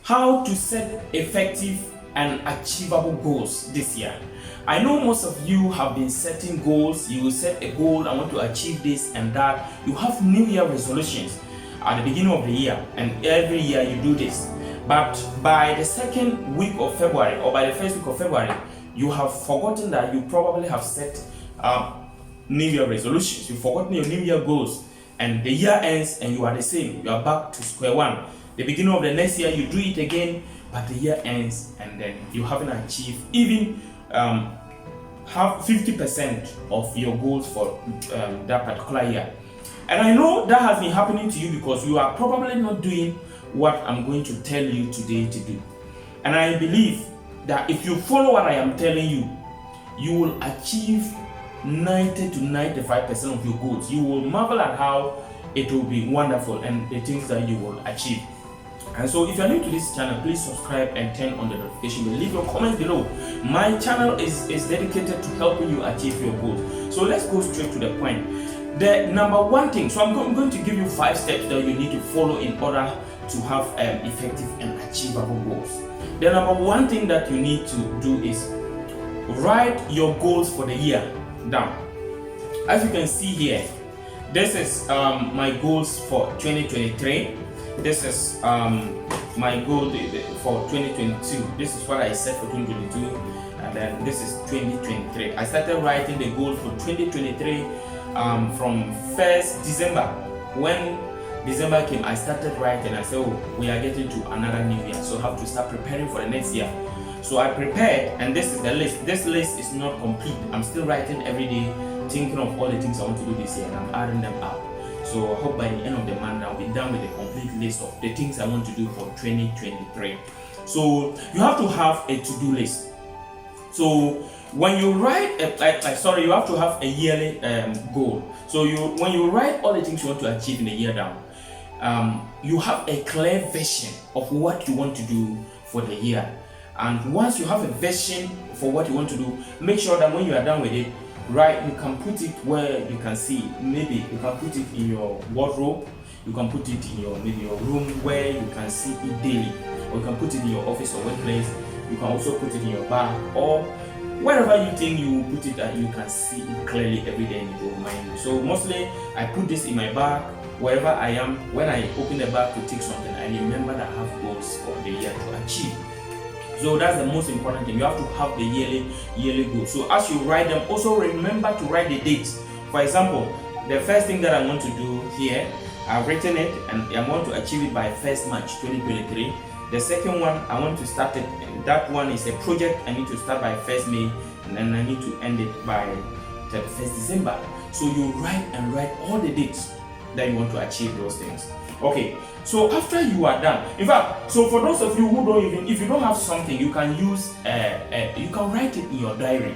how to set effective and achievable goals this year. I know most of you have been setting goals. You will set a goal, I want to achieve this and that. You have New Year resolutions at the beginning of the year, and every year you do this. But by the second week of February or by the first week of February, you have forgotten that you probably have set New Year resolutions. You've forgotten your New Year goals, and the year ends and you are the same. You are back to square one. The beginning of the next year, you do it again, but the year ends and then you haven't achieved even have 50% of your goals for that particular year. And I know that has been happening to you because you are probably not doing what I'm going to tell you today to do. And I believe that if you follow what I am telling you, you will achieve 90 to 95% of your goals. You will marvel at how it will be wonderful and the things that you will achieve. And so if you are new to this channel, please subscribe and turn on the notification bell. Leave your comments below. My channel is dedicated to helping you achieve your goals. So let's go straight to the point. The number one thing, so I'm going to give you 5 steps that you need to follow in order to have effective and achievable goals. The number one thing that you need to do is write your goals for the year down. As you can see here, this is my goals for 2023. This is my goal for 2022. This is what I set for 2022, and then this is 2023. I started writing the goal for 2023 from 1st December. When December came, I started writing. I said, oh, we are getting to another new year, so I have to start preparing for the next year. So I prepared, and this is the list. This list is not complete. I'm still writing every day, thinking of all the things I want to do this year, and I'm adding them up. So I hope by the end of the month I'll be done with a complete list of the things I want to do for 2023. So you have to have a to-do list. So when you write, you have to have a yearly goal. So when you write all the things you want to achieve in the year down, you have a clear vision of what you want to do for the year. And once you have a vision for what you want to do, make sure that when you are done with it, right, you can put it where you can see. Maybe you can put it in your wardrobe, you can put it in your room where you can see it daily, or you can put it in your office or workplace. You can also put it in your bag or wherever you think you put it that you can see it clearly every day and it will remind you. So mostly I put this in my bag wherever I am. When I open the bag to take something, I remember that I have goals for the year to achieve. So that's the most important thing. You have to have the yearly goal. So as you write them, also remember to write the dates. For example, the first thing that I want to do here, I've written it and I want to achieve it by 1st March 2023. The second one, I want to start it. That one is a project I need to start by 1st May, and then I need to end it by 31st December. So you write all the dates that you want to achieve those things. Okay, so after you are done, in fact, so for those of you who don't even, if you don't have something, you can use, you can write it in your diary.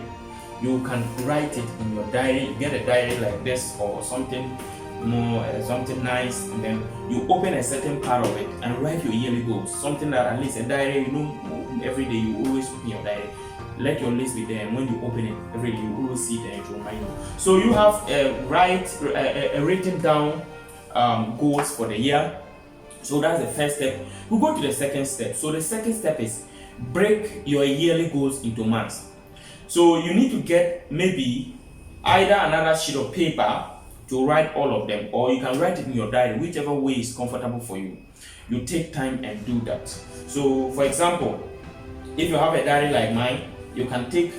You can write it in your diary. You get a diary like this or something more, something nice, and then you open a certain part of it and write your yearly goals. Something that at least a diary, you know, every day you always open your diary. Let your list be there, and when you open it every day, you always see it and it will remind you. So you have written down goals for the year. So that's the first step. We go to the second step. So the second step is break your yearly goals into months. So you need to get maybe either another sheet of paper to write all of them, or you can write it in your diary, whichever way is comfortable for you. You take time and do that. So for example, if you have a diary like mine, you can take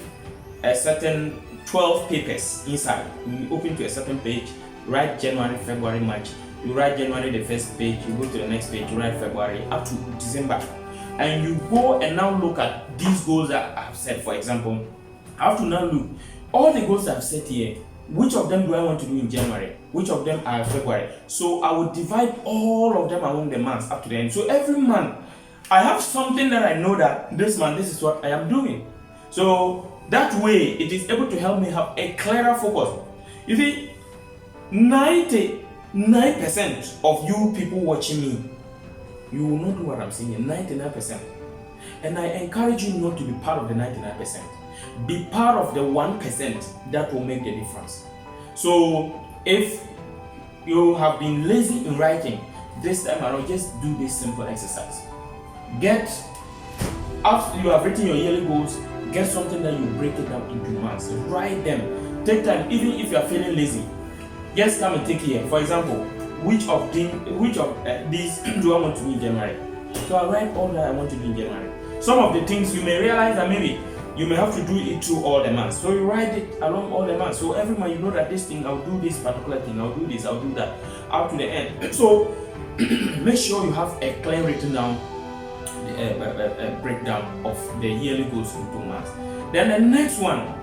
a certain 12 papers inside. You open to a certain page, write January, February, March. You write January the first page, you go to the next page, you write February up to December. And you go and now look at these goals that I've set. For example, I have to now look, all the goals I've set here, which of them do I want to do in January? Which of them are February? So I will divide all of them among the months up to the end. So every month, I have something that I know that this month, this is what I am doing. So that way, it is able to help me have a clearer focus. You see, 99% of you people watching me, you will not do what I'm saying, 99%. And I encourage you not to be part of the 99%. Be part of the 1% that will make the difference. So if you have been lazy in writing, this time around, just do this simple exercise. after you have written your yearly goals, get something that you break it down into months. Write them. Take time, even if you are feeling lazy. Just come and take it here. For example, which of these do I want to do in January? So I write all that I want to do in January. Some of the things you may realize that maybe you may have to do it through all the months. So you write it along all the months. So every month you know that this thing, I'll do this particular thing, I'll do this, I'll do that, up to the end. So make sure you have a clear written down breakdown of the yearly goals in 2 months. Then the next one,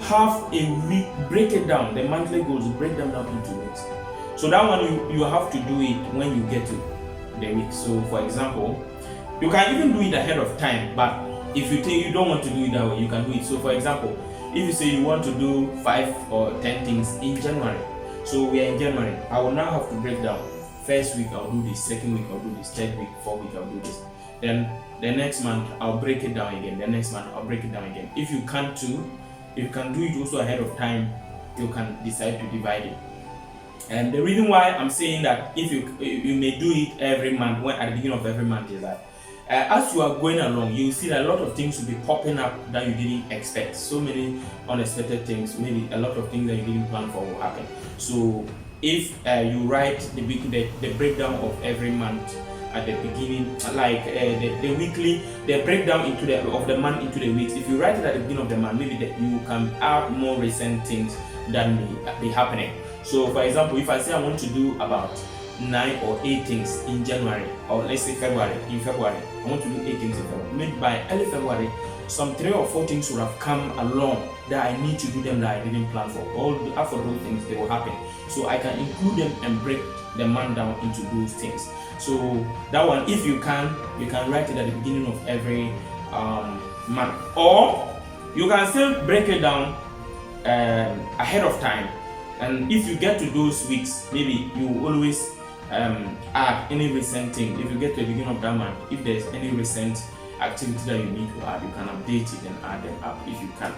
have a week, break it down, the monthly goals, break them down into weeks. So that one you have to do it when you get to the week. So for example, you can even do it ahead of time, but if you think you don't want to do it that way, you can do it. So for example, if you say you want to do 5 or 10 things in January, so we are in January, I will now have to break down. First week I'll do this, second week I'll do this, third week, fourth week I'll do this. Then the next month I'll break it down again. The next month I'll break it down again. If you can't do, if you can do it also ahead of time, you can decide to divide it. And the reason why I'm saying that if you may do it every month, when at the beginning of every month, is that as you are going along, you see that a lot of things will be popping up that you didn't expect. So many unexpected things, maybe a lot of things that you didn't plan for will happen. So if you write the breakdown of every month at the beginning, like the weekly, the breakdown of the month into the weeks. If you write it at the beginning of the month, maybe you can add more recent things that may be happening. So for example, if I say I want to do about 9 or 8 things in January, or let's say February, I want to do 8 things in February. Maybe by early February, some 3 or 4 things would have come along that I need to do them that I didn't plan for. After those things, they will happen. So I can include them and break the month down into those things. So that one, if you can write it at the beginning of every month, or you can still break it down ahead of time. And if you get to those weeks, maybe you always add any recent thing. If you get to the beginning of that month, if there's any recent activity that you need to add, you can update it and add them up if you can.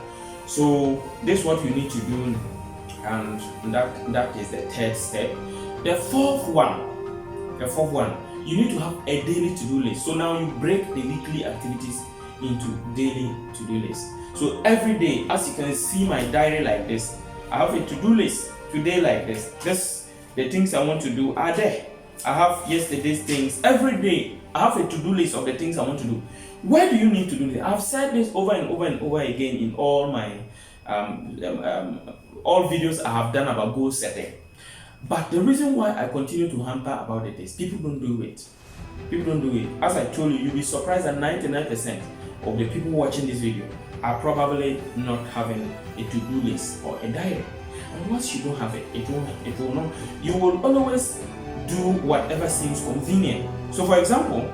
So this is what you need to do, and that is the third step. The fourth one, you need to have a daily to-do list. So now you break the weekly activities into daily to-do lists. So every day, as you can see my diary like this, I have a to-do list today like this. The things I want to do are there. I have yesterday's things. Every day, I have a to-do list of the things I want to do. Why do you need to do this? I've said this over and over and over again in all my all videos I have done about goal setting. But the reason why I continue to hamper about it is people don't do it. As I told you, you'll be surprised that 99% of the people watching this video are probably not having a to-do list or a diary. And once you don't have it, it will not. You will always do whatever seems convenient. So for example,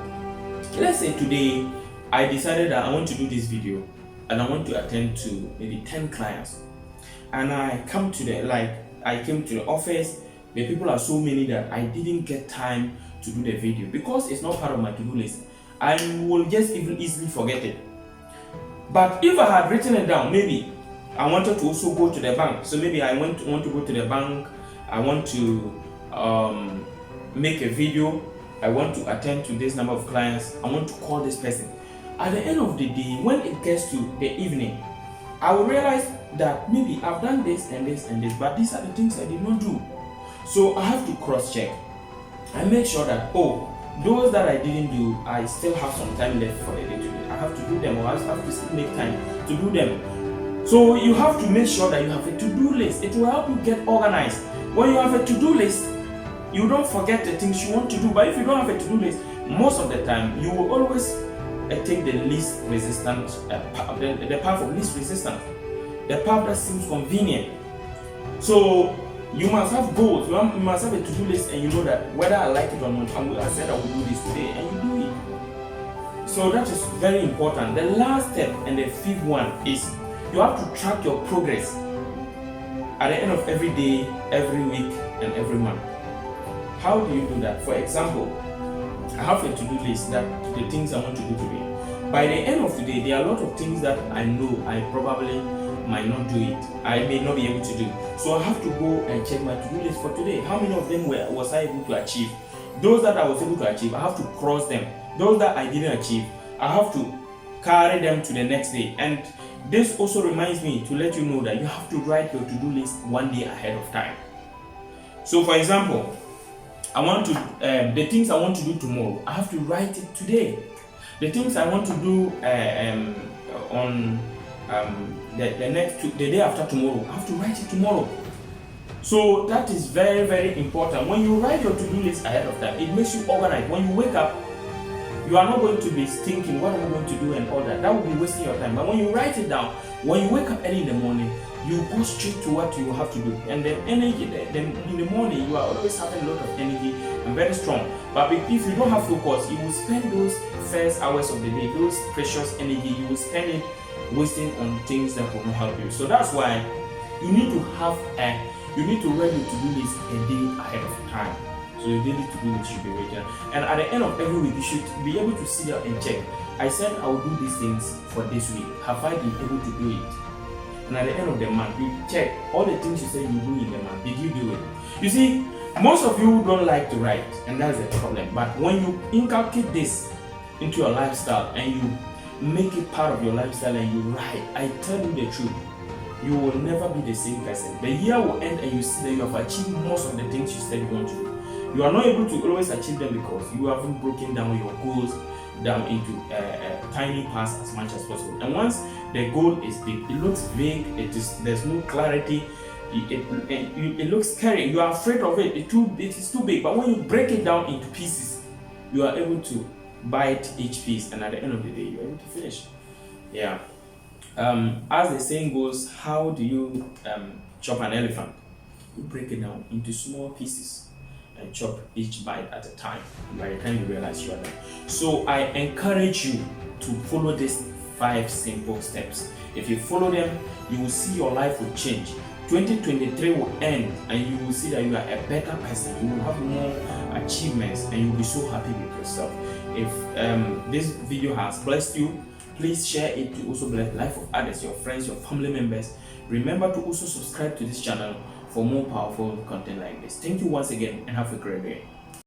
let's say today I decided that I want to do this video and I want to attend to maybe 10 clients. And I came to the office. The people are so many that I didn't get time to do the video because it's not part of my to-do list. I will just even easily forget it. But if I had written it down, maybe I wanted to also go to the bank. So maybe I want to go to the bank. I want to make a video. I want to attend to this number of clients. I want to call this person. At the end of the day, when it gets to the evening, I will realize that maybe I've done this and this and this, but these are the things I did not do. So I have to cross-check. I make sure that, those that I didn't do, I still have some time left for the day to do. I have to do them, or I have to still make time to do them. So you have to make sure that you have a to-do list. It will help you get organized. When you have a to-do list, you don't forget the things you want to do. But if you don't have a to-do list, most of the time, you will always take the least resistant, the path of least resistance, the path that seems convenient. So you must have goals. You must have a to-do list, and you know that whether I like it or not, I said I will do this today, and you do it. So that is very important. The last step and the fifth one is you have to track your progress at the end of every day, every week, and every month. How do you do that? For example, I have a to-do list that the things I want to do today. By the end of the day, there are a lot of things that I know I probably might not do it. I may not be able to do. So I have to go and check my to-do list for today. How many of them was I able to achieve? Those that I was able to achieve, I have to cross them those that I didn't achieve, I have to carry them to the next day. And this also reminds me to let you know that you have to write your to-do list one day ahead of time. So for example, I want to the things I want to do tomorrow, I have to write it today. The things I want to do on the day after tomorrow, I have to write it tomorrow. So that is very, very important. When you write your to-do list ahead of time, it makes you organized. When you wake up, you are not going to be thinking, what am I going to do and all that. That will be wasting your time. But when you write it down, when you wake up early in the morning, you go straight to what you have to do. And then energy, then in the morning, you are always having a lot of energy and very strong. But if you don't have focus, you will spend those first hours of the day, those precious energy, you will spend it wasting on things that will not help you. So that's why you need to have you need to ready to do this a day ahead of time. So your daily to do list should be ready. And at the end of every week, you should be able to sit down and check. I said I will do these things for this week. Have I been able to do it? And at the end of the month, you check all the things you said you do in the month. Did you do it? You see, most of you don't like to write, and that's the problem. But when you inculcate this into your lifestyle and you make it part of your lifestyle and you write, I tell you the truth, you will never be the same person. The year will end and you see that you have achieved most of the things you said you want to do. You are not able to always achieve them because you haven't broken down your goals down into tiny parts as much as possible. And once the goal is big, it looks vague, there's no clarity, it looks scary, you are afraid of it, it is too big. But when you break it down into pieces, you are able to bite each piece, and at the end of the day, you're able to finish. Yeah. As the saying goes, how do you chop an elephant? You break it down into small pieces and chop each bite at a time. By the time you realize you are done. So I encourage you to follow these 5 simple steps. If you follow them, you will see your life will change. 2023 will end and you will see that you are a better person. You will have more achievements and you will be so happy with yourself. If this video has blessed you, please share it to also bless the life of others, your friends, your family members. Remember to also subscribe to this channel for more powerful content like this. Thank you once again and have a great day.